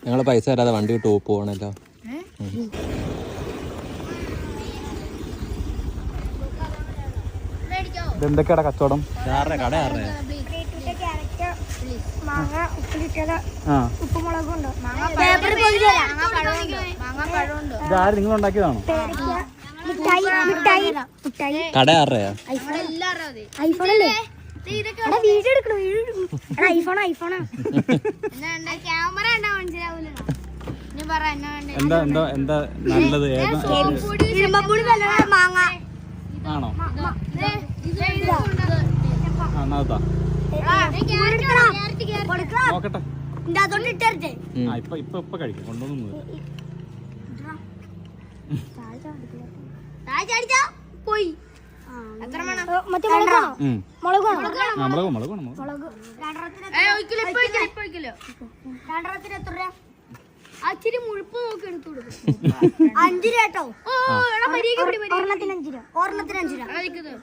ഞങ്ങള് പൈസ തരാതെ വണ്ടി ടോപ്പ് പോകണല്ലോ. ഇതെന്തൊക്കെയാടാ കച്ചവടം? കട മാങ്ങ ഉപ്പിലിട്ടത് ഉപ്പുമുളകും ഉണ്ട്. ഇതാര് നിങ്ങൾ ഉണ്ടാക്കിയതാണോ? കട ആരുടെയാ? ഐഫോണല്ലേ? വീഡിയോ എടുക്കണോ? ഐഫോണാ. എന്താ എന്താ എന്താ നല്ലത്? മാങ്ങ ആണോ? നല്ലതാ. നോക്കട്ടെ. ഇപ്പൊ കഴിക്കും. കൊണ്ടൊന്നും പോയി. അച്ചിരി മുഴുപ്പ് നോക്കി എടുത്തു കൊടുക്കും. 5 രൂപ കേട്ടോ. ഒരെണ്ണത്തിന് 5 രൂപ. ഒരെണ്ണത്തിന് 5 രൂപ.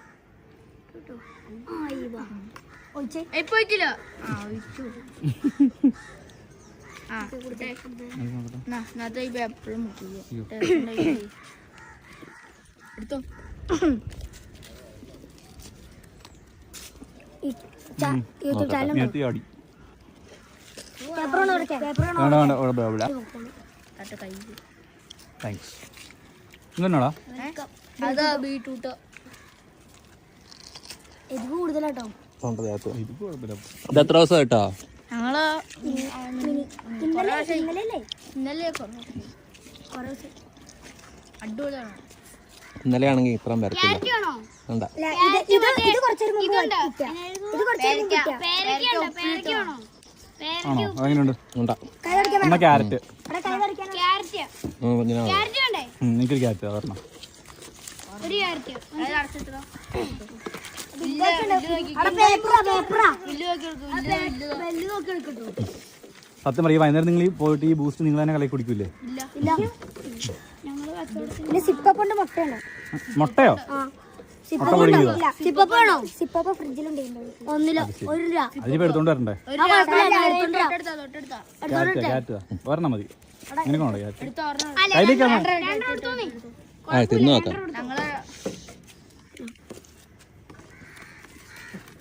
ഇങ്ങനെയാണോ? ഇത് കൂടുതലാട്ടോ. ഇത് എത്ര ദിവസം കേട്ടോ? ഇന്നലെ ആണെങ്കിൽ ഇത്രയും വരത്തില്ല. ആണോ? എങ്ങനെയുണ്ട്? എന്നാ ക്യാരറ്റ്. എനിക്കൊരു ക്യാരറ്റ് പറഞ്ഞോ. സത്യം പറയും, വൈകുന്നേരം നിങ്ങൾ പോയിട്ട് ഈ ബൂസ്റ്റ് നിങ്ങൾ തന്നെ കളി കുടിക്കൂലേ? മുട്ടയോ? അതിപ്പോ എടുത്തോണ്ട് വരണ്ടേ? ക്യാരറ്റ് പറഞ്ഞാ മതി. നിനക്കാണോ ക്യാരറ്റ്? കയ്യിലേക്കാണോ? തിന്നു നോക്കാം.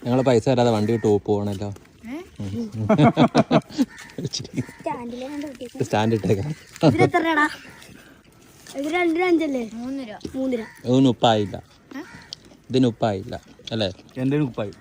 ഞങ്ങള് പൈസ തരാതെ വണ്ടി ടോപ്പ് പോകണല്ലോ. സ്റ്റാൻഡ് ഇട്ടേക്കാം. ഇതിന് ഉപ്പായില്ല. അല്ലേ? എന്റെ ഉപ്പായി.